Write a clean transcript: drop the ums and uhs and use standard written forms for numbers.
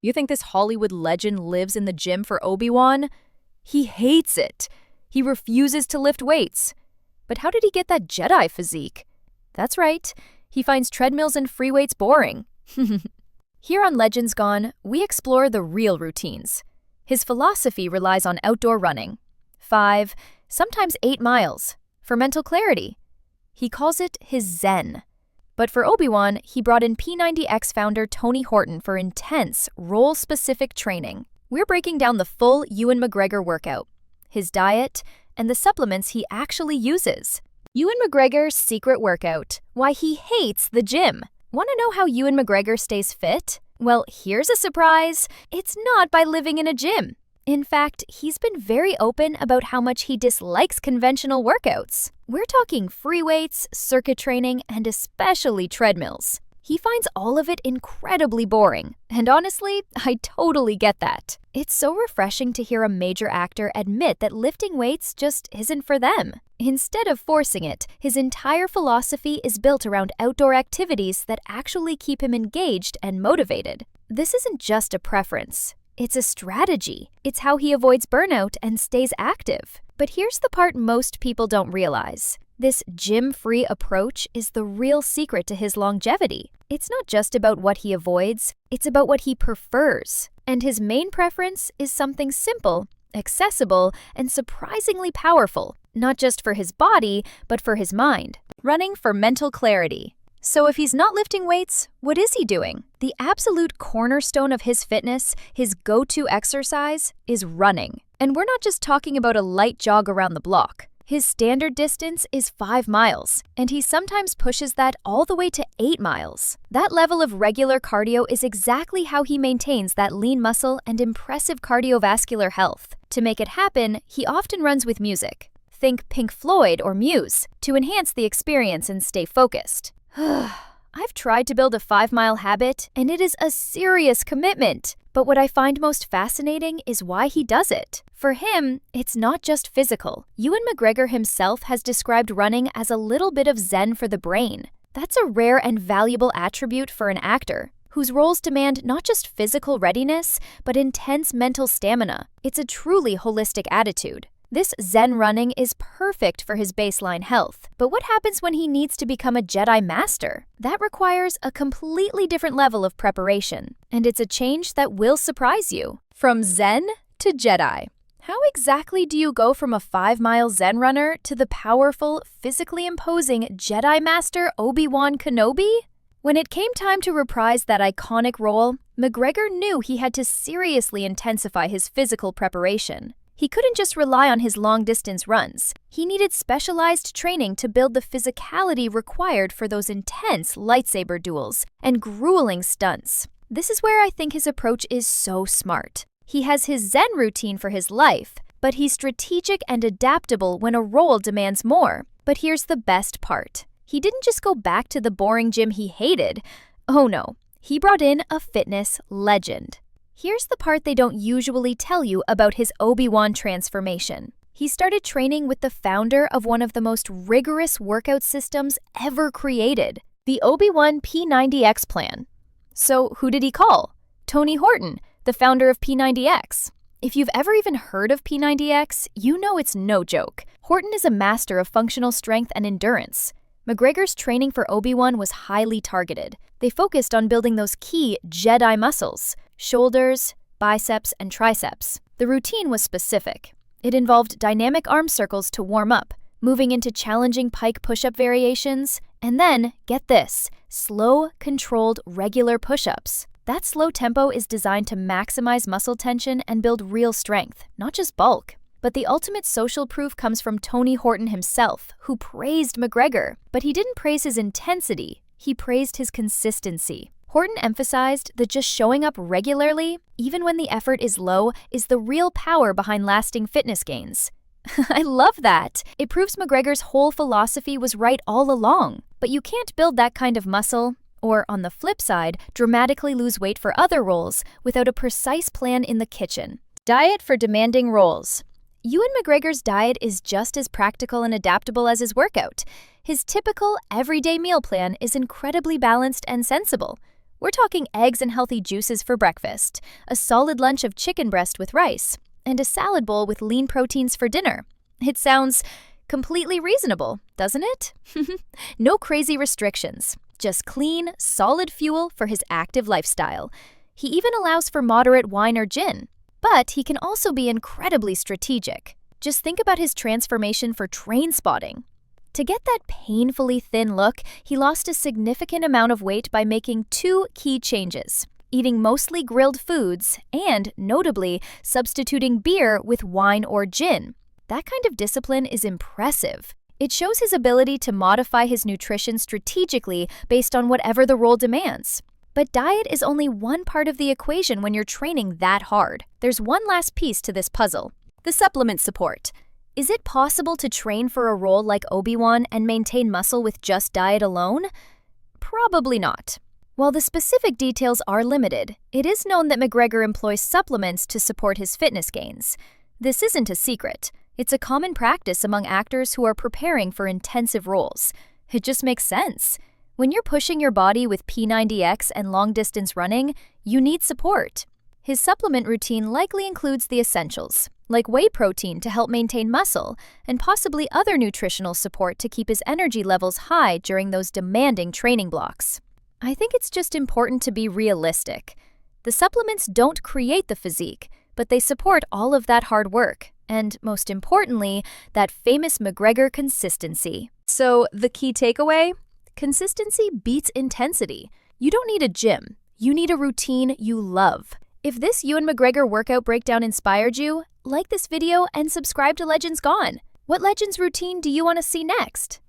You think this Hollywood legend lives in the gym for Obi-Wan? He hates it. He refuses to lift weights. But how did he get that Jedi physique? That's right, he finds treadmills and free weights boring. Here on Legends Gone, we explore the real routines. His philosophy relies on outdoor running. 5, sometimes 8 miles, for mental clarity. He calls it his Zen. But for Obi-Wan, he brought in P90X founder Tony Horton for intense, role-specific training. We're breaking down the full Ewan McGregor workout, his diet, and the supplements he actually uses. Ewan McGregor's secret workout, why he hates the gym. Want to know how Ewan McGregor stays fit? Well, here's a surprise. It's not by living in a gym. In fact, he's been very open about how much he dislikes conventional workouts. We're talking free weights, circuit training, and especially treadmills. He finds all of it incredibly boring. And honestly, I totally get that. It's so refreshing to hear a major actor admit that lifting weights just isn't for them. Instead of forcing it, his entire philosophy is built around outdoor activities that actually keep him engaged and motivated. This isn't just a preference. It's a strategy. It's how he avoids burnout and stays active. But here's the part most people don't realize. This gym-free approach is the real secret to his longevity. It's not just about what he avoids, it's about what he prefers. And his main preference is something simple, accessible, and surprisingly powerful, not just for his body, but for his mind. Running for mental clarity. So if he's not lifting weights, what is he doing? The absolute cornerstone of his fitness, his go-to exercise, is running. And we're not just talking about a light jog around the block. His standard distance is 5 miles, and he sometimes pushes that all the way to 8 miles. That level of regular cardio is exactly how he maintains that lean muscle and impressive cardiovascular health. To make it happen, he often runs with music. Think Pink Floyd or Muse, to enhance the experience and stay focused. I've tried to build a 5-mile habit, and it is a serious commitment. But what I find most fascinating is why he does it. For him, it's not just physical. Ewan McGregor himself has described running as a little bit of zen for the brain. That's a rare and valuable attribute for an actor, whose roles demand not just physical readiness, but intense mental stamina. It's a truly holistic attitude. This Zen running is perfect for his baseline health. But what happens when he needs to become a Jedi Master? That requires a completely different level of preparation. And it's a change that will surprise you. From Zen to Jedi. How exactly do you go from a 5-mile Zen runner to the powerful, physically imposing Jedi Master Obi-Wan Kenobi? When it came time to reprise that iconic role, McGregor knew he had to seriously intensify his physical preparation. He couldn't just rely on his long-distance runs. He needed specialized training to build the physicality required for those intense lightsaber duels and grueling stunts. This is where I think his approach is so smart. He has his Zen routine for his life, but he's strategic and adaptable when a role demands more. But here's the best part. He didn't just go back to the boring gym he hated. Oh no, he brought in a fitness legend. Here's the part they don't usually tell you about his Obi-Wan transformation. He started training with the founder of one of the most rigorous workout systems ever created, the Obi-Wan P90X plan. So who did he call? Tony Horton, the founder of P90X. If you've ever even heard of P90X, you know it's no joke. Horton is a master of functional strength and endurance. McGregor's training for Obi-Wan was highly targeted. They focused on building those key Jedi muscles: shoulders, biceps, and triceps. The routine was specific. It involved dynamic arm circles to warm up, moving into challenging pike push-up variations, and then, get this, slow, controlled, regular push-ups. That slow tempo is designed to maximize muscle tension and build real strength, not just bulk. But the ultimate social proof comes from Tony Horton himself, who praised McGregor. But he didn't praise his intensity, he praised his consistency. Horton emphasized that just showing up regularly, even when the effort is low, is the real power behind lasting fitness gains. I love that! It proves McGregor's whole philosophy was right all along. But you can't build that kind of muscle, or on the flip side, dramatically lose weight for other roles without a precise plan in the kitchen. Diet for demanding roles. Ewan McGregor's diet is just as practical and adaptable as his workout. His typical, everyday meal plan is incredibly balanced and sensible. We're talking eggs and healthy juices for breakfast, a solid lunch of chicken breast with rice, and a salad bowl with lean proteins for dinner. It sounds completely reasonable, doesn't it? No crazy restrictions, just clean, solid fuel for his active lifestyle. He even allows for moderate wine or gin, but he can also be incredibly strategic. Just think about his transformation for Trainspotting. To get that painfully thin look, he lost a significant amount of weight by making two key changes: eating mostly grilled foods and, notably, substituting beer with wine or gin. That kind of discipline is impressive. It shows his ability to modify his nutrition strategically based on whatever the role demands. But diet is only one part of the equation when you're training that hard. There's one last piece to this puzzle: the supplement support. Is it possible to train for a role like Obi-Wan and maintain muscle with just diet alone? Probably not. While the specific details are limited, it is known that McGregor employs supplements to support his fitness gains. This isn't a secret. It's a common practice among actors who are preparing for intensive roles. It just makes sense. When you're pushing your body with P90X and long-distance running, you need support. His supplement routine likely includes the essentials, like whey protein to help maintain muscle, and possibly other nutritional support to keep his energy levels high during those demanding training blocks. I think it's just important to be realistic. The supplements don't create the physique, but they support all of that hard work, and most importantly, that famous McGregor consistency. So, the key takeaway? Consistency beats intensity. You don't need a gym. You need a routine you love. If this Ewan McGregor workout breakdown inspired you, like this video and subscribe to Legends Gone. What Legends routine do you want to see next?